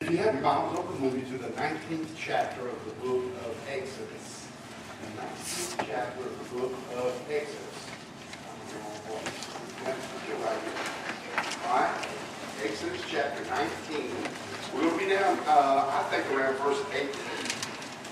If you have your Bibles open, move you to the 19th chapter of the book of Exodus. The 19th chapter of the book of Exodus. Right here. All right? Exodus chapter 19. We'll be down, I think, around verse 18.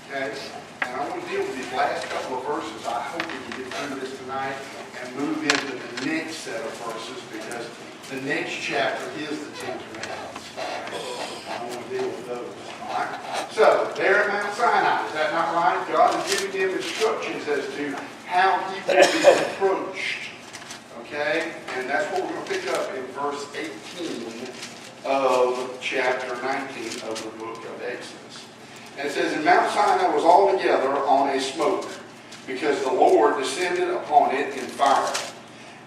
Okay? And I want to deal with these last couple of verses. I hope we can get through this tonight and move into the next set of verses, because the next chapter is the Ten Commandments. I want to deal with those. All right? So, there at Mount Sinai, is that not right? God is giving them instructions as to how he will be approached. Okay? And that's what we're going to pick up in verse 18 of chapter 19 of the book of Exodus. And it says, "And Mount Sinai was altogether on a smoke, because the Lord descended upon it in fire.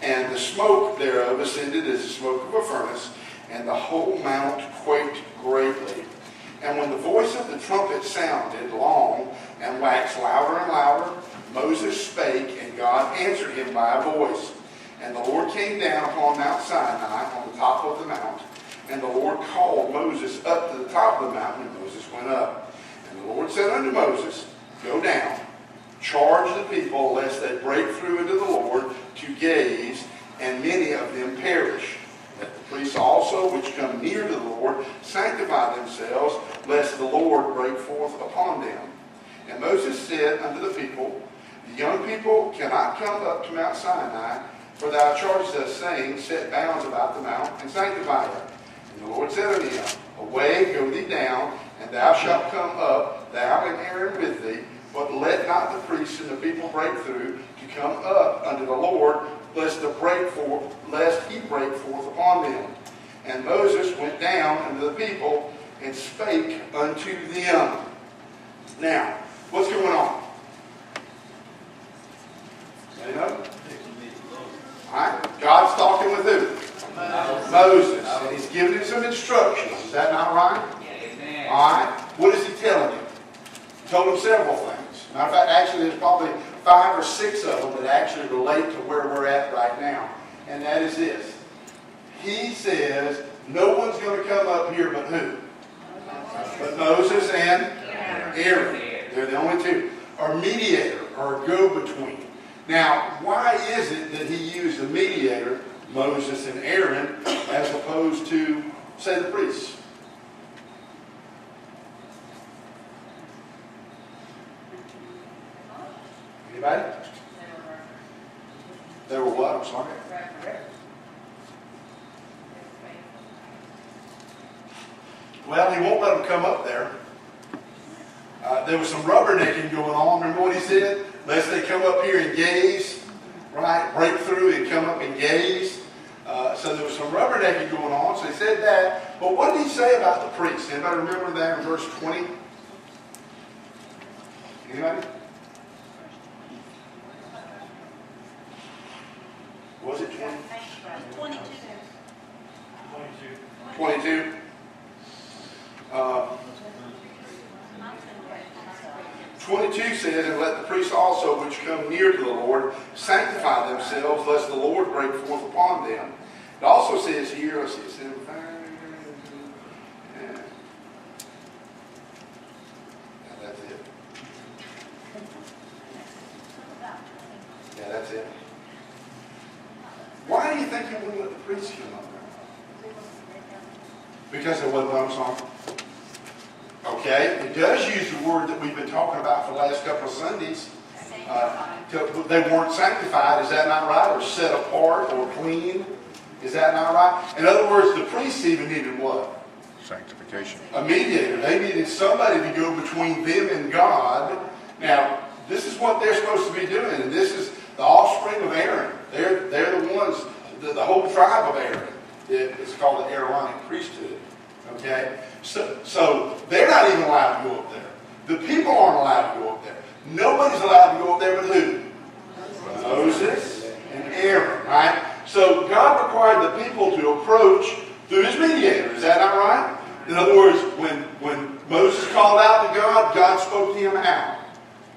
And the smoke thereof ascended as the smoke of a furnace, and the whole mount quaked greatly. And when the voice of the trumpet sounded long and waxed louder and louder, Moses spake, and God answered him by a voice. And the Lord came down upon Mount Sinai on the top of the mount. And the Lord called Moses up to the top of the mountain, and Moses went up. And the Lord said unto Moses, Go down, charge the people, lest they break through into the Lord to gaze, and many of them perish. Let the priests also, which come near to the Lord, sanctify themselves, lest the Lord break forth upon them. And Moses said unto the people, The young people cannot come up to Mount Sinai, for thou chargest us, saying, Set bounds about the mount, and sanctify it. And the Lord said unto him, Away, go thee down, and thou shalt come up, thou and Aaron with thee, but let not the priests and the people break through to come up unto the Lord, lest he break forth upon them. And Moses went down unto the people and spake unto them." Now, what's going on? You know? All right? God's talking with who? Moses. And he's giving him some instructions. Is that not right? Amen. All right? What is he telling him? He told him several things. Matter of fact, actually, there's probably 5 or 6 of them that actually relate to where we're at right now. And that is this. He says, no one's going to come up here but who? But Moses and Aaron. They're the only two. Or mediator, or go-between. Now, why is it that he used a mediator, Moses and Aaron, as opposed to, say, the priests? Anybody? They were what? I'm sorry. Well, he won't let them come up there. There was some rubbernecking going on. Remember what he said? Lest they come up here and gaze, right? Break through and come up and gaze. So there was some rubbernecking going on. So he said that. But what did he say about the priests? Anybody remember that in verse 20? Anybody? Was it 20? 22. 22. Uh, 22 says, "And let the priests also which come near to the Lord sanctify themselves, lest the Lord break forth upon them." It also says here, let's see, it says, that's it. Yeah, that's it. Why do you think he wouldn't let the priests come up there? Because there wasn't no song. Okay, it does use the word that we've been talking about for the last couple of Sundays. They weren't sanctified, is that not right? Or set apart or clean, is that not right? In other words, the priests even needed what? Sanctification. A mediator. They needed somebody to go between them and God. Now, this is what they're supposed to be doing, and this is the offspring of Aaron. They're the ones, the whole tribe of Aaron. It's called the Aaronic priesthood. Okay? So they're not even allowed to go up there. The people aren't allowed to go up there. Nobody's allowed to go up there but who? Moses and Aaron, right? So God required the people to approach through his mediator. Is that not right? In other words, when Moses called out to God, God spoke to him how?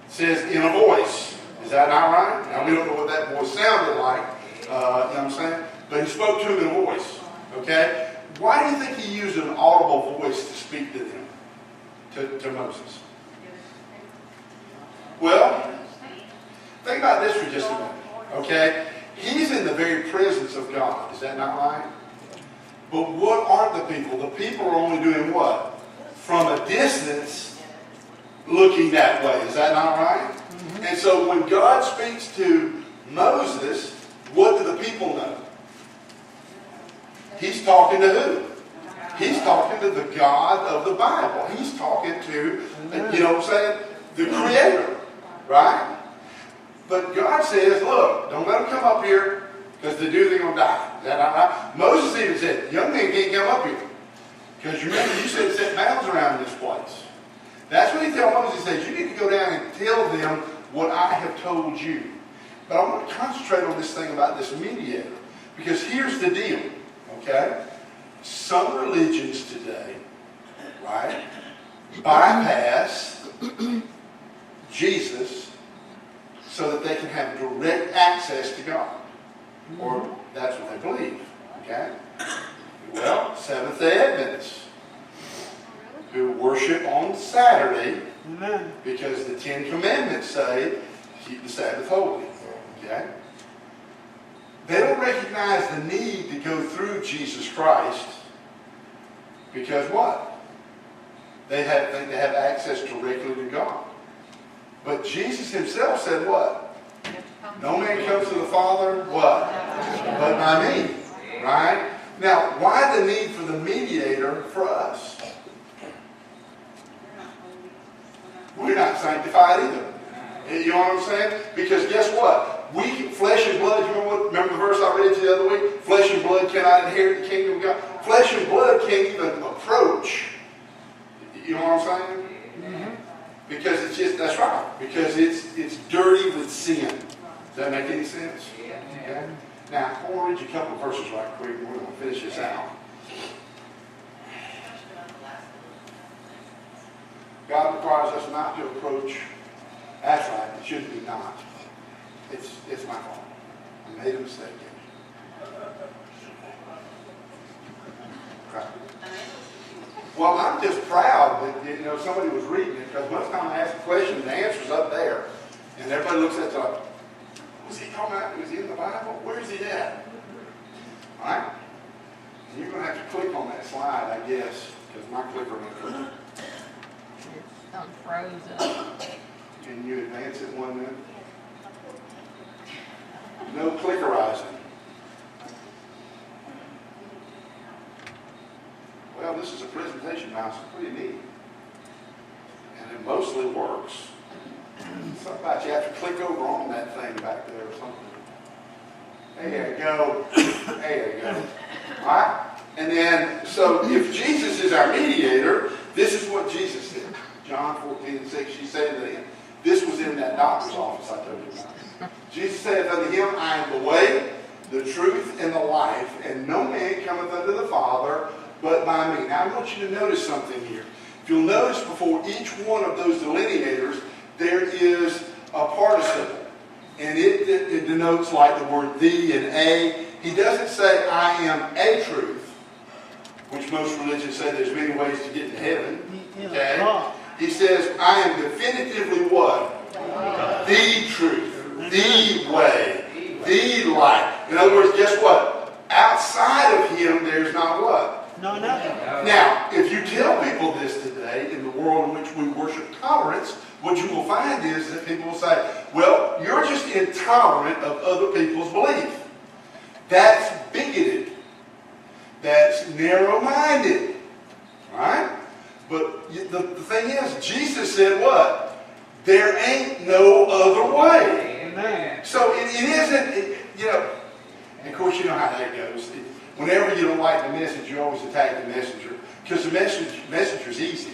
It says in a voice. Is that not right? Now we don't know what that voice sounded like. You know what I'm saying? But he spoke to him in a voice. Okay? Why do you think he used an audible voice to speak to them, to Moses? Well, think about this for just a minute, okay? He's in the very presence of God. Is that not right? But what are the people? The people are only doing what? From a distance, looking that way. Is that not right? Mm-hmm. And so when God speaks to Moses, what do the people know? He's talking to who? He's talking to the God of the Bible. He's talking to, you know what I'm saying, the Creator. Right? But God says, look, don't let them come up here, because if they do, they're going to die. Is that not right? Moses even said, young men can't come up here. Because remember, you said set bounds around this place. That's what he tells Moses. He says, you need to go down and tell them what I have told you. But I want to concentrate on this thing about this mediator. Because here's the deal, okay? Some religions today, right, bypass Jesus so that they can have direct access to God. Or that's what they believe. Okay? Well, Seventh-day Adventists who worship on Saturday because the Ten Commandments say keep the Sabbath holy. Okay? They don't recognize the need to go through Jesus Christ because what? They think they have access directly to God. But Jesus himself said what? No man comes to the Father, what? But by me. Right? Now, why the need for the mediator for us? We're not sanctified either. You know what I'm saying? Because guess what? Flesh and blood, remember the verse I read to you the other week? Flesh and blood cannot inherit the kingdom of God. Flesh and blood can't even approach. You know what I'm saying? Mm-hmm. Because it's just, that's right. Because it's dirty with sin. Does that make any sense? Okay. Now, I want to read you a couple of verses right quick, and we're going to finish this out. God requires us not to approach. That's right. It shouldn't be not. It's my fault. I made a mistake. Right. Well, I'm just proud that somebody was reading it, because most time I ask a question, the answer's up there, and everybody looks at it like, was he talking about? Was he in the Bible? Where's he at? All right. And you're going to have to click on that slide, I guess, because my clicker won't click. It's frozen. Can you advance it 1 minute? No clickerizing. Well, this is a presentation mouse. It's pretty neat. And it mostly works. Something about you have to click over on that thing back there or something. There you go. There you go. All right? And then, so if Jesus is our mediator, this is what Jesus said. John 14:6, she said to him, this was in that doctor's office I told you about. Jesus said unto him, I am the way, the truth, and the life, and no man cometh unto the Father but by me. Now I want you to notice something here. If you'll notice before each one of those delineators, there is a participle. And it denotes like the word the and a. He doesn't say, I am a truth, which most religions say there's many ways to get to heaven. Okay? He says, I am definitively what? The truth, the way, the light. In other words, guess what? Outside of him, there's not what? No, nothing. Now, if you tell people this today, in the world in which we worship tolerance, what you will find is that people will say, well, you're just intolerant of other people's belief. That's bigoted. That's narrow-minded. Right? But the thing is, Jesus said what? There ain't no other way. Amen. So it isn't, and of course you know how that goes. Whenever you don't like the message, you always attack the messenger. Because the messenger's easy.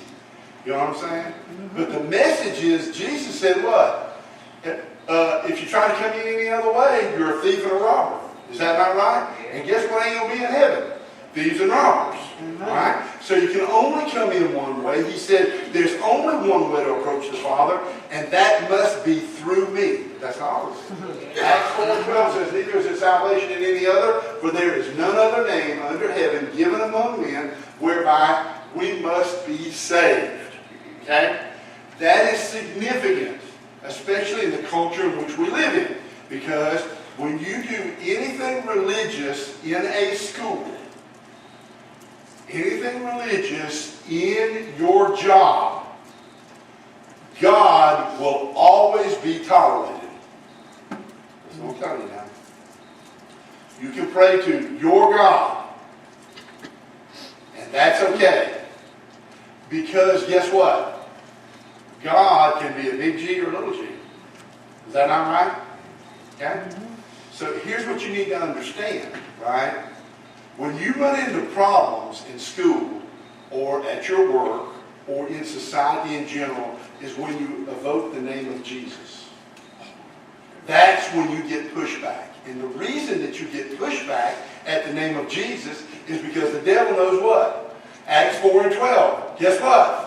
You know what I'm saying? Mm-hmm. But the message is, Jesus said what? If you try to come in any other way, you're a thief and a robber. Is that not right? And guess what ain't going to be in heaven? Thieves and robbers. Right? So you can only come in one way. He said, there's only one way to approach the Father, and that must be through me. That's not ours. Acts 4:12 says, neither is there salvation in any other, For there is none other name under heaven given among men whereby we must be saved. Okay? That is significant, especially in the culture in which we live in. Because when you do anything religious in a school, anything religious in your job, God will always be tolerated. That's what I'm telling you now. You can pray to your God, and that's okay. Because guess what? God can be a big G or a little G. Is that not right? Okay? So here's what you need to understand, right? When you run into problems in school or at your work or in society in general is when you evoke the name of Jesus. That's when you get pushback. And the reason that you get pushback at the name of Jesus is because the devil knows what? Acts 4:12. Guess what?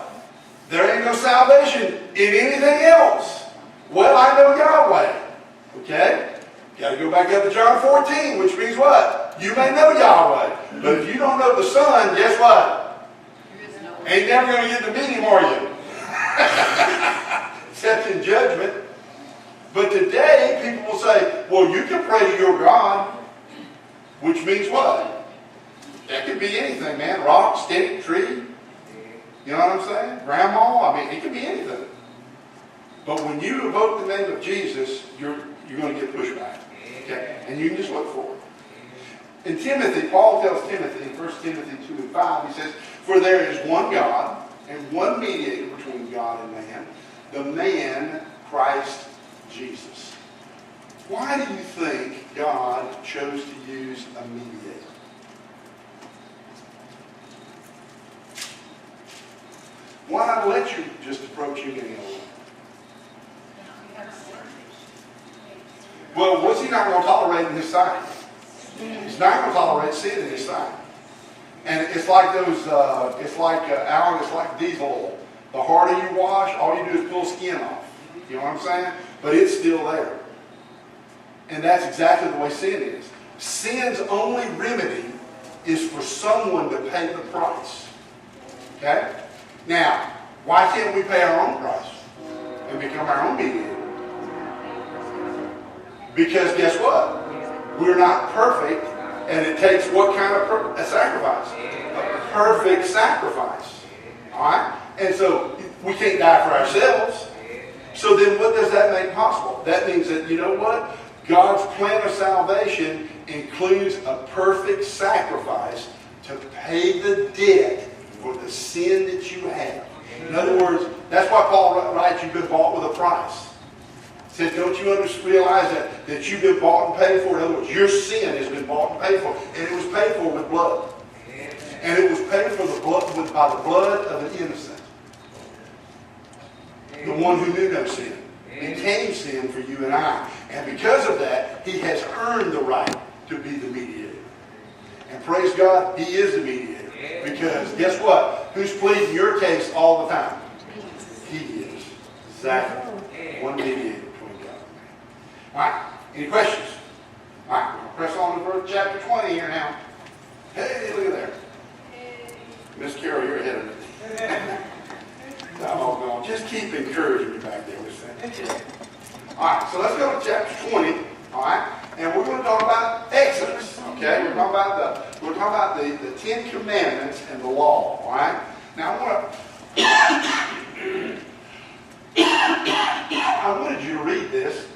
There ain't no salvation in anything else. Well, I know Yahweh. Okay? Got to go back up to John 14, which means what? You may know Yahweh. But if you don't know the Son, guess what? Ain't never going to get to meet him, are you? Except in judgment. But today, people will say, well, you can pray to your God. Which means what? That could be anything, man. Rock, stick, tree. You know what I'm saying? Grandma. I mean, it could be anything. But when you evoke the name of Jesus, you're going to get pushback. Okay? And you can just look for it. In Timothy, Paul tells Timothy in 1 Timothy 2:5, he says, for there is one God and one mediator between God and man, the man Christ Jesus. Why do you think God chose to use a mediator? Why not let you just approach him any other way? Well, what's he not going to tolerate in his sight? He's not going to tolerate sin in his sight. And it's like those, Alan, it's like diesel oil. The harder you wash, all you do is pull skin off. You know what I'm saying? But it's still there. And that's exactly the way sin is. Sin's only remedy is for someone to pay the price. Okay? Now, why can't we pay our own price and become our own mediator? Because guess what? We're not perfect, and it takes what kind of a sacrifice? A perfect sacrifice. Alright? And so, we can't die for ourselves. So then what does that make possible? That means that, you know what? God's plan of salvation includes a perfect sacrifice to pay the debt for the sin that you have. In other words, that's why Paul writes, you've been bought with a price. He said, don't you realize that you've been bought and paid for? In other words, your sin has been bought and paid for. And it was paid for with blood. And it was paid for by the blood of an innocent. The one who knew no sin became sin for you and I. And because of that, he has earned the right to be the mediator. And praise God, he is the mediator. Because guess what? Who's pleading your case all the time? He is. Exactly. One mediator between God and man. All right. Any questions? All right. We'll press on to verse chapter 20 here now. Hey, look at there. Miss Carol, you're ahead of me. No, just keep encouraging me back there. All right, so let's go to chapter 20. All right, and we're going to talk about Exodus. Okay, we're talking about the Ten Commandments and the law. All right. Now I wanted you to read this,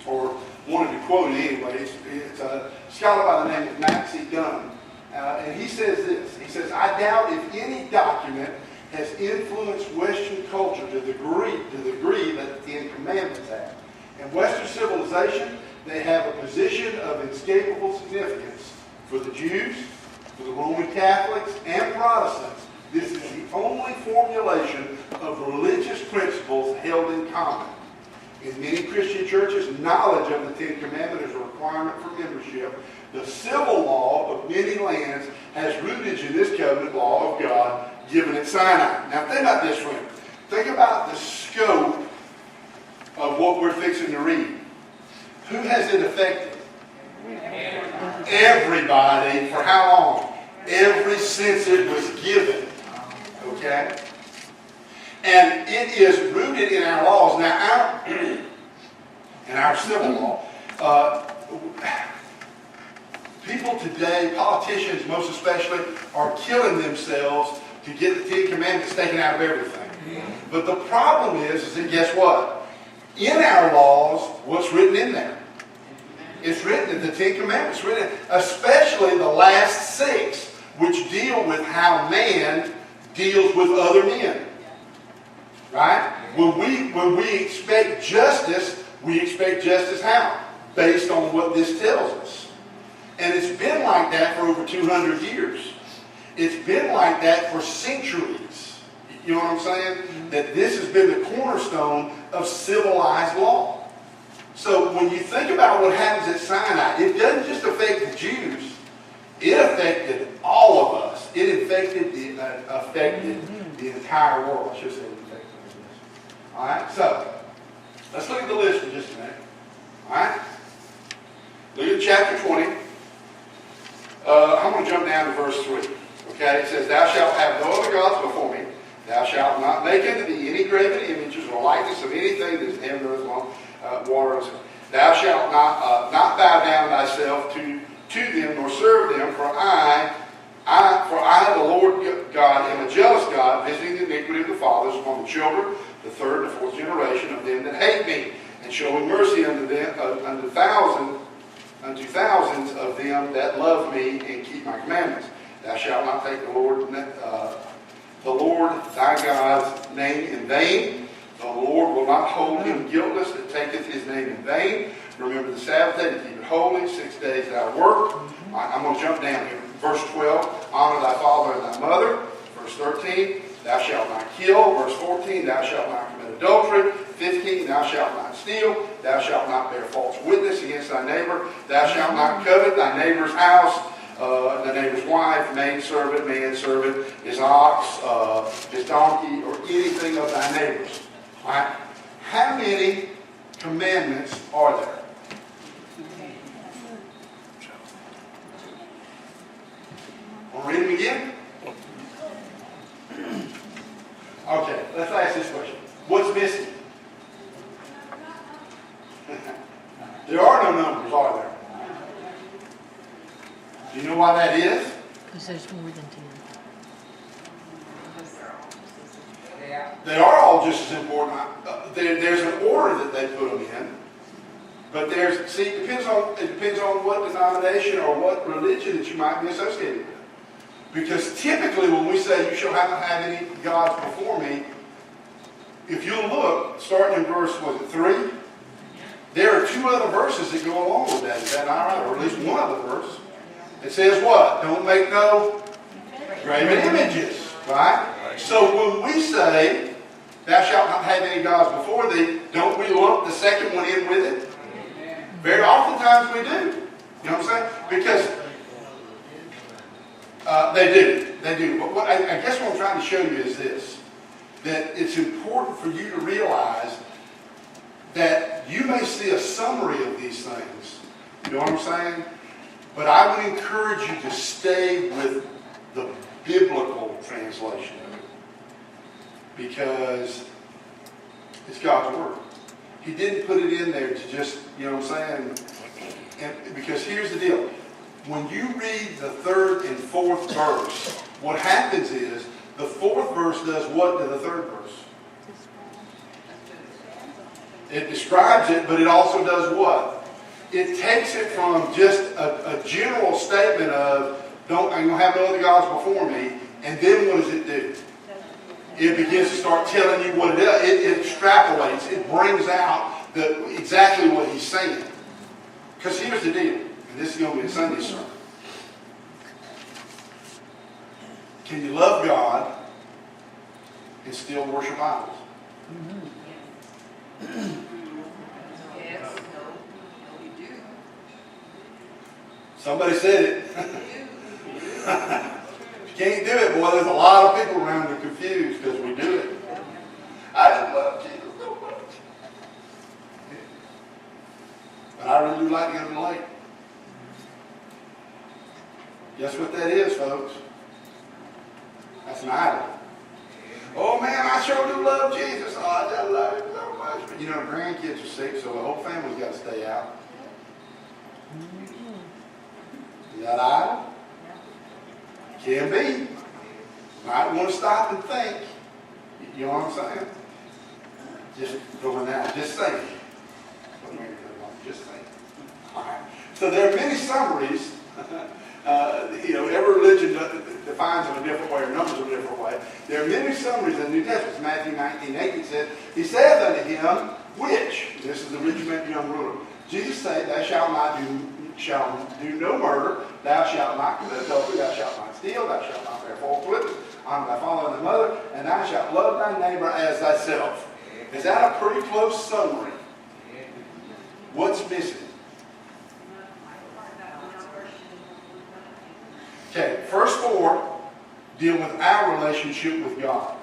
or wanted to quote it anyways. It's a scholar by the name of Maxie Dunn, and he says this. He says, "I doubt if any document has influenced Western culture to the degree that the Ten Commandments have. In Western civilization, they have a position of inescapable significance for the Jews, for the Roman Catholics, and Protestants. This is the only formulation of religious principles held in common. In many Christian churches, knowledge of the Ten Commandments is a requirement for membership. The civil law of many lands has rootage in this covenant law of God given at Sinai." Now think about this, friend. Think about the scope of what we're fixing to read. Who has it affected? Everybody, for how long? Ever since it was given. Okay? And it is rooted in our laws. Now, in our civil law, people today, politicians most especially, are killing themselves to get the Ten Commandments taken out of everything. But the problem is that guess what? In our laws, what's written in there? It's written in the Ten Commandments, written, especially the last 6, which deal with how man deals with other men. Right? When we expect justice, we expect justice how? Based on what this tells us. And it's been like that for over 200 years. It's been like that for centuries. You know what I'm saying? That this has been the cornerstone of civilized law. So when you think about what happens at Sinai, it doesn't just affect the Jews. It affected all of us. It affected the entire world. I should say it affected us. All right? So, let's look at the list for just a minute. All right? Look at chapter 20. I'm going to jump down to verse 3. Okay? It says, Thou shalt have no other gods before me. Thou shalt not make unto thee any graven images or likeness of anything that is in heaven or is on water. Thou shalt not bow down thyself to them nor serve them, for I, the Lord God, am a jealous God, visiting the iniquity of the fathers upon the children, the third and fourth generation of them that hate me, and showing mercy unto thousands of them that love me and keep my commandments. Thou shalt not take the Lord thy God's name in vain. The Lord will not hold him guiltless that taketh his name in vain. Remember the Sabbath day to keep it holy. 6 days thou work. I'm going to jump down here. Verse 12, honor thy father and thy mother. Verse 13, thou shalt not kill. Verse 14, thou shalt not commit adultery. 15, thou shalt not steal. Thou shalt not bear false witness against thy neighbor. Thou shalt not covet thy neighbor's house, the neighbor's wife, maidservant, manservant, his ox, his donkey, or anything of thy neighbor's. All right? How many commandments are there? Want to read them again? Okay, let's ask this question. What's missing? There are no numbers, are there? Do you know why that is? Because there's more than 10. They are all just as important. There's an order that they put them in. But it depends on what denomination or what religion that you might be associated with. Because typically when we say you shall not have any gods before me, if you look, starting in verse, 3? There are 2 other verses that go along with that. Is that not right? Or at least one other verse. It says what? Don't make no graven images. Right? So when we say, thou shalt not have any gods before thee, don't we lump the second one in with it? Very oftentimes we do. You know what I'm saying? Because they do. But what I guess what I'm trying to show you is this, that it's important for you to realize that you may see a summary of these things. You know what I'm saying? But I would encourage you to stay with the biblical translation of it. Because it's God's Word. He didn't put it in there to just, you know what I'm saying? And because here's the deal. When you read the 3rd and 4th verse, what happens is the 4th verse does what to the 3rd verse? It describes it, but it also does what? It takes it from just a general statement of, I'm going to have no other gods before me, and then what does it do? It begins to start telling you what it does. It extrapolates. It brings out exactly what he's saying. Because here's the deal. And this is going to be a Sunday sermon. Can you love God and still worship idols? Yes. No, we do. Somebody said it. If you can't do it, boy, there's a lot of people around that are confused because we do it. I just love Jesus so much. But I really do like to go to the lake. Guess what that is, folks? That's an idol. Oh man, I sure do love Jesus. Oh, I just love him so much. But you know, grandkids are sick, so the whole family's got to stay out. Is that idol? Can be. Might want to stop and think. You know what I'm saying? Just going out, just saying. Just saying. All right. So there are many summaries. Every religion defines them a different way or numbers them a different way. There are many summaries in the New Testament. Matthew 19:8, it says, He saith unto him, which, this is the rich young ruler, Jesus said, Thou shalt do no murder, thou shalt not commit adultery, thou shalt not steal, thou shalt not bear false witness, honor thy father and thy mother, and thou shalt love thy neighbor as thyself. Is that a pretty close summary? What's missing? Okay, first 4 deal with our relationship with God.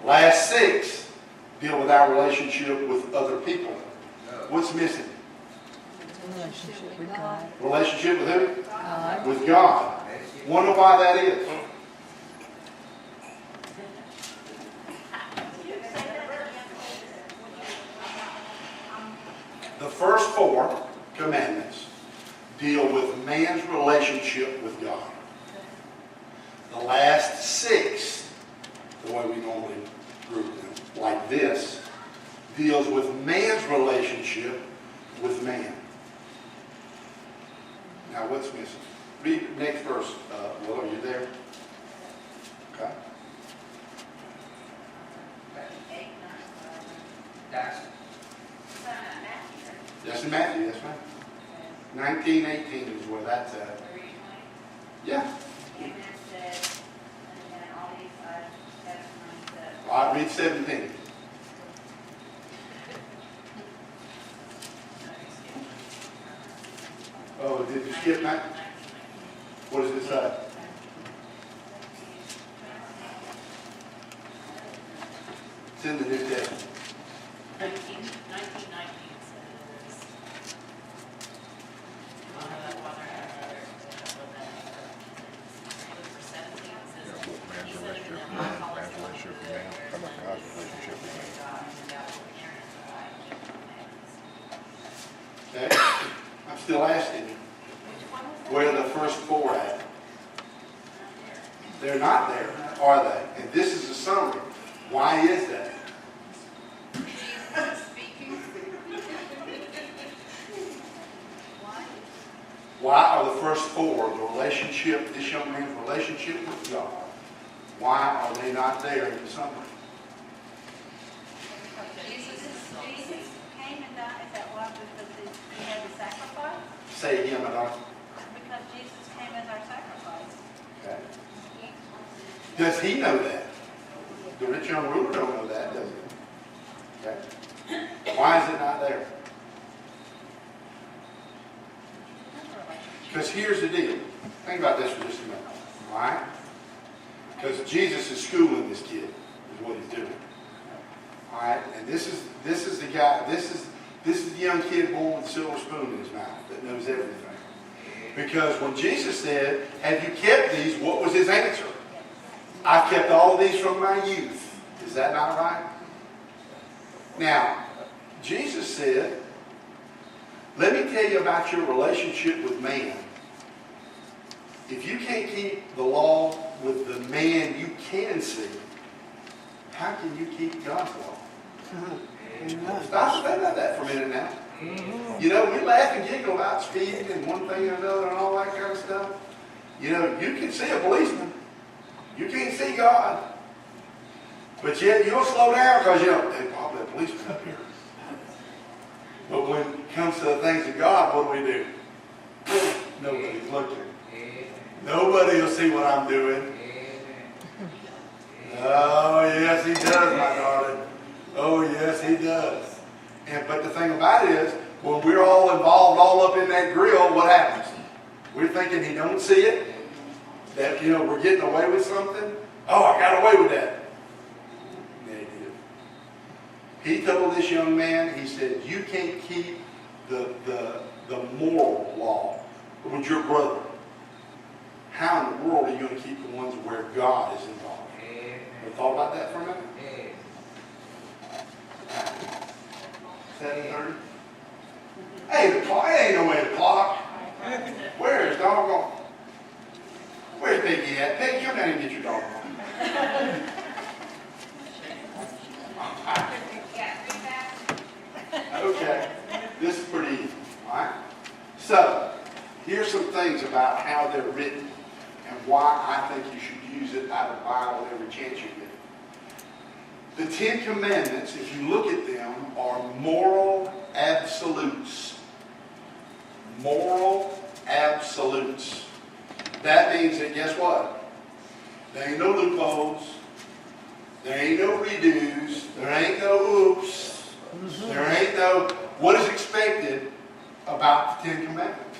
Last 6 deal with our relationship with other people. What's missing? Relationship with God. Relationship with who? God. With God. Wonder why that is? The first 4 commandments deal with man's relationship with God. The last 6, the way we normally group them, like this, deals with man's relationship with man. Now, what's missing? Read the next verse. Will, are you there? Okay. That's in Matthew, that's right. 19:18 is where that's at. Yeah. All right, read 17. Oh, did you skip that? What does it say? It's in the New Testament. 19:19 Okay. I'm still asking you, where are the first 4 at? They're not there, are they? And this is a summary. Why is that? Why are the first 4, the relationship, this young man's relationship with God, why are they not there in the summary? Jesus came and died, is that why? Because he had the sacrifice? Say again, Madonna. Because Jesus came as our sacrifice. Okay. Does he know that? The rich young ruler don't know that, does he? Okay. Why is it not there? Because here's the deal. Think about this for just a minute. All right? Because Jesus is schooling this kid, is what he's doing. All right? And this is the guy, this is the young kid born with a silver spoon in his mouth that knows everything. Because when Jesus said, have you kept these, what was his answer? I've kept all of these from my youth. Is that not right? Now, Jesus said, let me tell you about your relationship with man. If you can't keep the law with the man you can see, how can you keep God's law? Stop thinking about that for a minute now. You know, we laugh and giggle about speeding and one thing and another and all that kind of stuff. You know, you can see a policeman. You can't see God. But yet you'll slow down because, you know, there's probably a policeman up here. But when it comes to the things of God, what do? Nobody's looking. Nobody will see what I'm doing. Oh, yes, he does, my darling. Oh, yes, he does. But the thing about it is, when we're all involved all up in that grill, what happens? We're thinking he don't see it. That, you know, we're getting away with something. Oh, I got away with that. Yeah, he did. He told this young man, he said, you can't keep the moral law with your brother. world are you going to keep the ones where God is involved? Ever thought about that for a minute? 7:30? 8 o'clock? It ain't no 8 o'clock. Where is doggone? Where's Peggy at? Peggy, come down and get your doggone. Okay, this is pretty easy, all right? So, here's some things about how they're written and why I think you should use it out of the Bible every chance you get. The Ten Commandments, if you look at them, are moral absolutes. Moral absolutes. That means that, guess what? There ain't no loopholes. There ain't no redos. There ain't no oops. There ain't no what is expected about the Ten Commandments.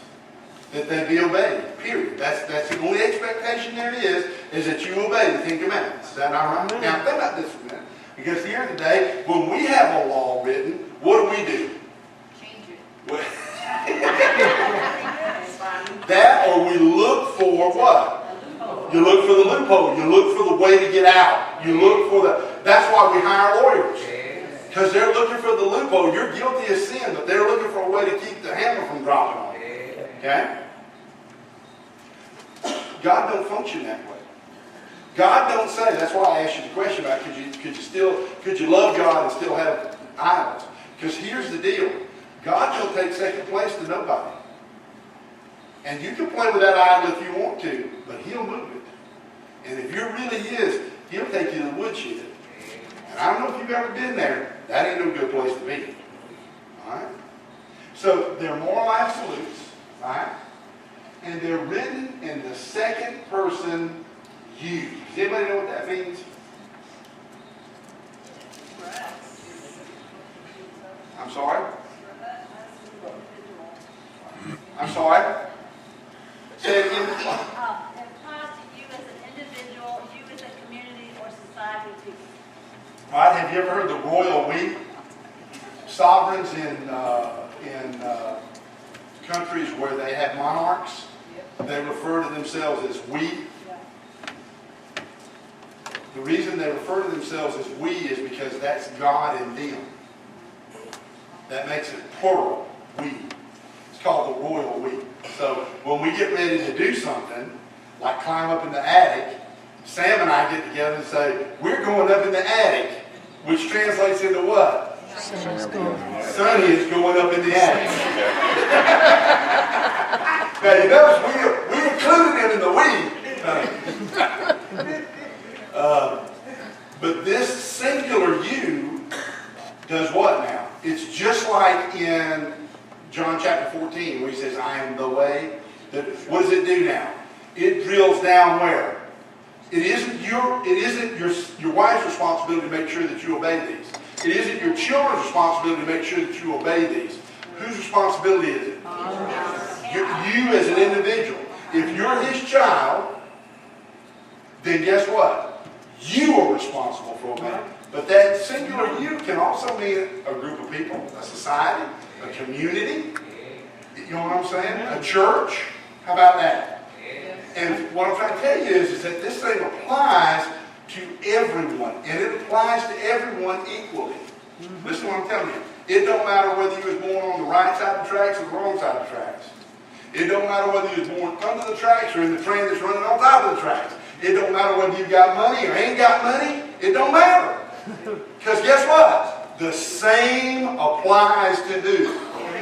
That they be obeyed, period. That's the only expectation there is that you obey the Ten Commandments. Is that not right? Now think about this for a minute. Because here in the day, when we have a law written, what do? Change it. That or we look for what? You look for the loophole. You look for the way to get out. You look for that's why we hire lawyers. Because they're looking for the loophole. You're guilty of sin, but they're looking for a way to keep the hammer from dropping on you. Okay? God don't function that way. God don't say, that's why I asked you the question about could you love God and still have idols? Because here's the deal. God don't take second place to nobody. And you can play with that idol if you want to, but He'll move it. And if you're really His, He'll take you to the woodshed. And I don't know if you've ever been there. That ain't no good place to be. Alright? So they're moral absolutes. Alright? And they're written in the second person you. Does anybody know what that means? I'm sorry? I'm sorry? Say it again. It applies to you as an individual, you as a community, or society of people. All right, have you ever heard the royal we? Sovereigns in countries where they have monarchs, they refer to themselves as we. The reason they refer to themselves as we is because that's God in them. That makes it plural, we. It's called the royal we. So when we get ready to do something, like climb up in the attic, Sam and I get together and say, we're going up in the attic, which translates into what? Sonny is going up in the attic. Now you notice we included him in the we. But this singular you does what now? It's just like in John chapter 14 where He says, I am the way. What does it do now? It drills down where? It isn't your wife's responsibility to make sure that you obey these. It isn't your children's responsibility to make sure that you obey these. Whose responsibility is it? You as an individual. If you're His child, then guess what? You are responsible for obeying. But that singular you can also mean a group of people, a society, a community. You know what I'm saying? A church. How about that? And what I'm trying to tell you is that this thing applies to everyone. And it applies to everyone equally. Listen to what I'm telling you. It don't matter whether you was born on the right side of the tracks or the wrong side of the tracks. It don't matter whether you was born under the tracks or in the train that's running on top of the tracks. It don't matter whether you've got money or ain't got money. It don't matter. Because guess what? The same applies to who?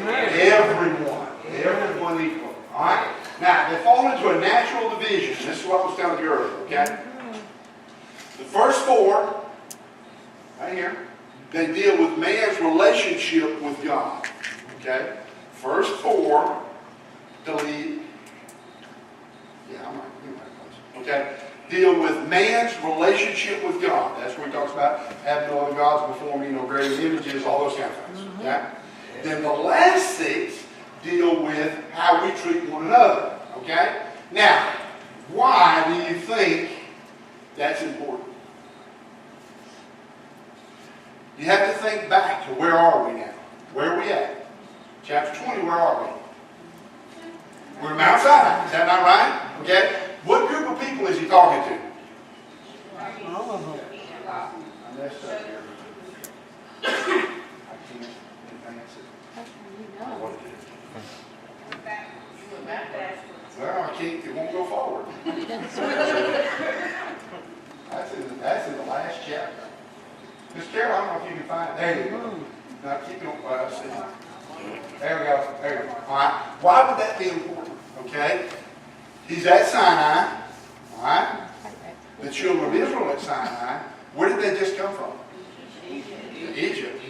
Everyone. Everyone equal. Alright? Now, they fall into a natural division. This is what I was telling you earlier, okay? The first four, right here, they deal with man's relationship with God. Okay? First four, delete. Yeah, I might. Okay? Deal with man's relationship with God. That's where he talks about having no other gods before me, no graven images, all those kind of things. Okay? Then the last six deal with how we treat one another. Okay? Now, why do you think that's important? You have to think back to where are we now? Where are we at? Chapter 20, where are we? We're Mount Sinai. Is that not right? Okay? What group of people is he talking to? All of them. I messed up here. I can't advance it. I don't know what it is. Well, I can't, it won't go forward. That's in the last chapter. Miss Carol, I don't know if you can find it. There you go. Now keep it on. There we go. There we go. All right. Why would that be important? Okay. He's at Sinai. All right. The children of Israel at Sinai. Where did they just come from? Egypt.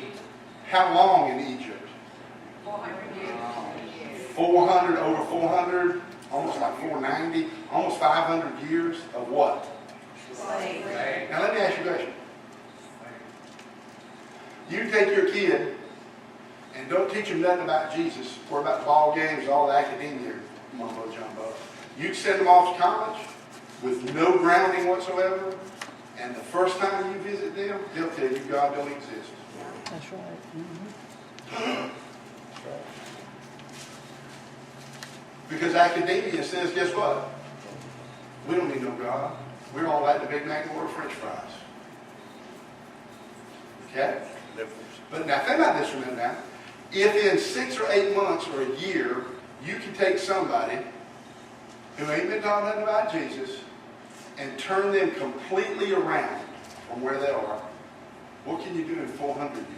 How long in Egypt? 400, over 400, almost like 490, almost 500 years of what? Now let me ask you a question. You take your kid and don't teach him nothing about Jesus, or about the ball games, all the academia, mumbo jumbo. You send them off to college with no grounding whatsoever, and the first time you visit them, they'll tell you God don't exist. That's right. Because academia says, guess what? We don't need no God. We're all like the Big Mac and order French fries. Okay? But now think about this for a minute now. If in 6 or 8 months or a year, you can take somebody who ain't been taught nothing about Jesus and turn them completely around from where they are, what can you do in 400 years?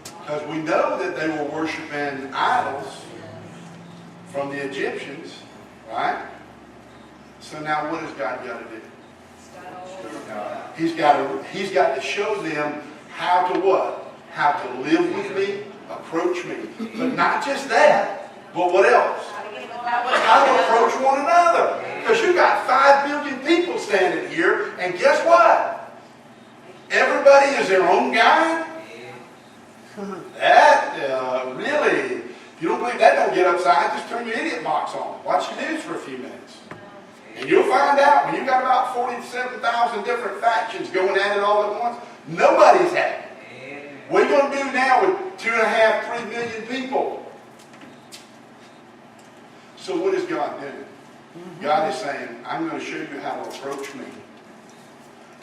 Because we know that they were worshiping idols from the Egyptians, right? So now what has God got to do? He's got to show them how to what? How to live with me, approach me. But not just that, but what else? How to approach one another. Because you got 5 billion people standing here, and guess what? Everybody is their own guy. That really, if you don't believe that, don't get upside. Just turn your idiot box on. Watch the news for a few minutes. And you'll find out when you got about 47,000 different factions going at it all at once, nobody's happy. What are you going to do now with 2.5, 3 million people? So what is God doing? God is saying, I'm going to show you how to approach me,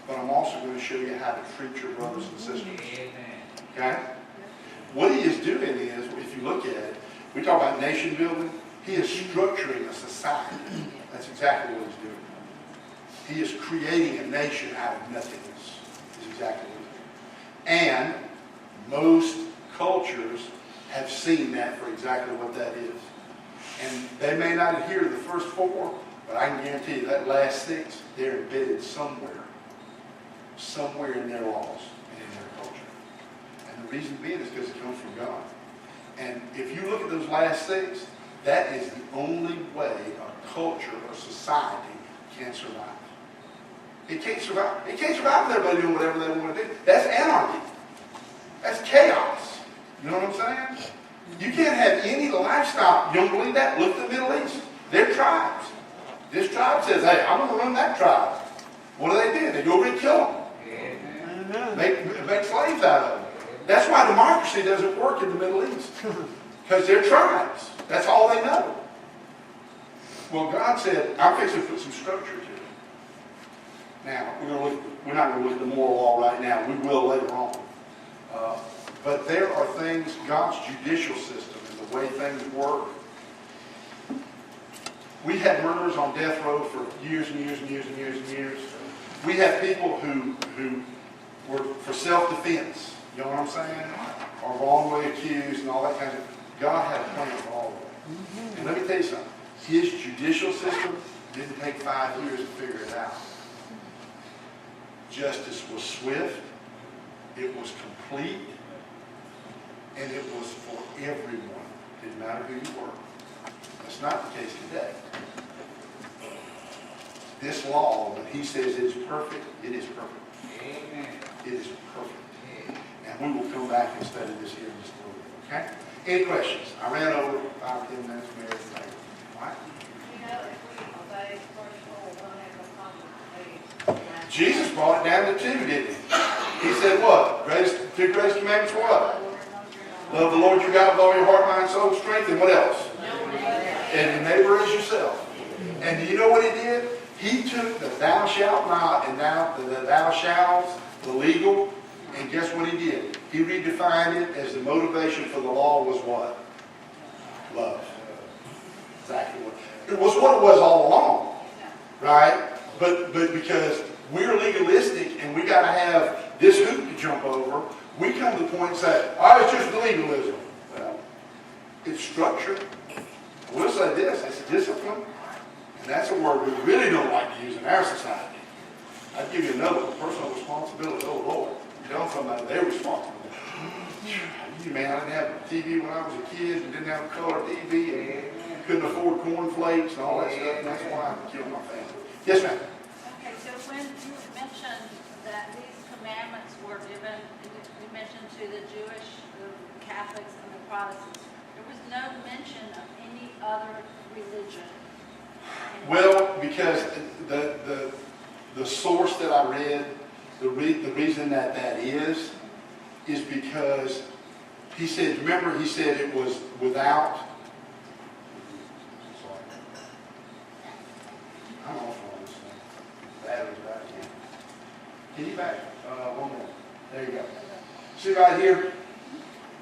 but I'm also going to show you how to treat your brothers and sisters. Okay? What he is doing is, if you look at it, we talk about nation building, he is structuring a society. That's exactly what he's doing. He is creating a nation out of nothingness. Is exactly what he's doing. And most cultures have seen that for exactly what that is. And they may not adhere to the first 4, but I can guarantee you that last 6, they're embedded somewhere in their laws and in their culture. And the reason being is because it comes from God. And if you look at those last 6, that is the only way a culture or society can survive. It can't survive. It can't survive with everybody doing whatever they want to do. That's anarchy. That's chaos. You know what I'm saying? You can't have any lifestyle. You don't believe that? Look at the Middle East. They're tribes. This tribe says, hey, I'm going to run that tribe. What do? They go over and kill them. Make slaves out of them. That's why democracy doesn't work in the Middle East. Because they're tribes. That's all they know. Well, God said, I'm fixing to put some structure to it. Now, we're not going to look at the moral law right now. We will later on. But there are things, God's judicial system and the way things work. We had murderers on death row for years and years and years and years and years. We have people who were for self-defense. You know what I'm saying? Or wrongly accused and all that kind of stuff. God had a plan for all of that. And let me tell you something. His judicial system didn't take 5 years to figure it out. Justice was swift. It was complete. And it was for everyone. It didn't matter who you were. That's not the case today. This law, when he says it is perfect, it is perfect. Amen. It is perfect. And we will come back and study this here in just a little bit. Okay? Any questions? I ran over 5 or 10 minutes from everything. All right? You know, if we obey first rule, we'll have no problem. Jesus brought it down to 2, didn't he? He said what? 2 greatest commandments were what? Love the Lord your God with all your heart, mind, soul, strength, and what else? And the neighbor as yourself. And do you know what he did? He took the thou shalt not and the thou shalls, the legal, and guess what he did? He redefined it as the motivation for the law was what? Love. Exactly what it was all along, right? But because we're legalistic and we got to have this hoop to jump over, we come to the point and say, "Oh, it's just legalism." Well, it's structure. We'll say this: it's discipline, and that's a word we really don't like to use in our society. I'd give you another one: personal responsibility. Oh Lord, you tell somebody they're responsible. Man, I didn't have a TV when I was a kid, and didn't have a color TV, and couldn't afford cornflakes and all that stuff, and that's why I killed my family. Yes, ma'am. Okay, so when you mentioned that these commandments were given, you mentioned to the Jewish, the Catholics, and the Protestants, there was no mention of any other religion. Well, because the source that I read, the reason that is because he said, remember he said it was without, I don't know if this thing, battery's back in. Can you back, one more, there you go. See right here,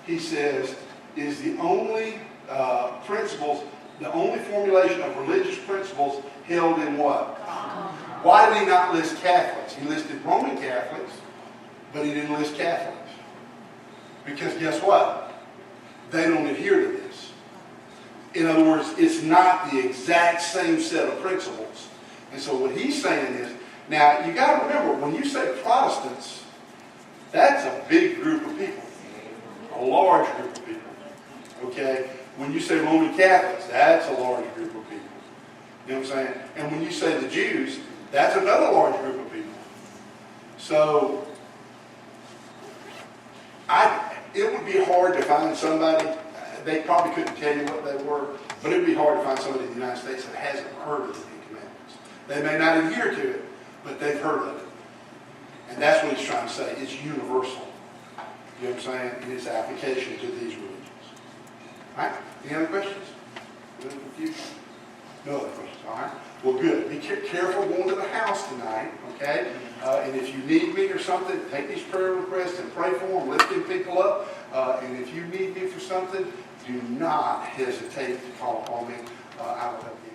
he says, is the only principles, the only formulation of religious principles held in what? Why did he not list Catholics? He listed Roman Catholics, but he didn't list Catholics. Because guess what? They don't adhere to this. In other words, it's not the exact same set of principles. And so what he's saying is, now you got to remember, when you say Protestants, that's a big group of people. A large group of people. Okay? When you say Roman Catholics, that's a large group of people. You know what I'm saying? And when you say the Jews, that's another large group of people. So, it would be hard to find somebody, they probably couldn't tell you what they were, but it would be hard to find somebody in the United States that hasn't heard of the Ten Commandments. They may not adhere to it, but they've heard of it. And that's what he's trying to say. It's universal. You know what I'm saying? In its application to these religions. All right? Any other questions? Any confusion? No other questions. All right? Well, good. Be careful going to the house tonight, okay? And if you need me or something, take these prayer requests and pray for them, lifting people up. And if you need me for something, do not hesitate to call upon me. I will help you.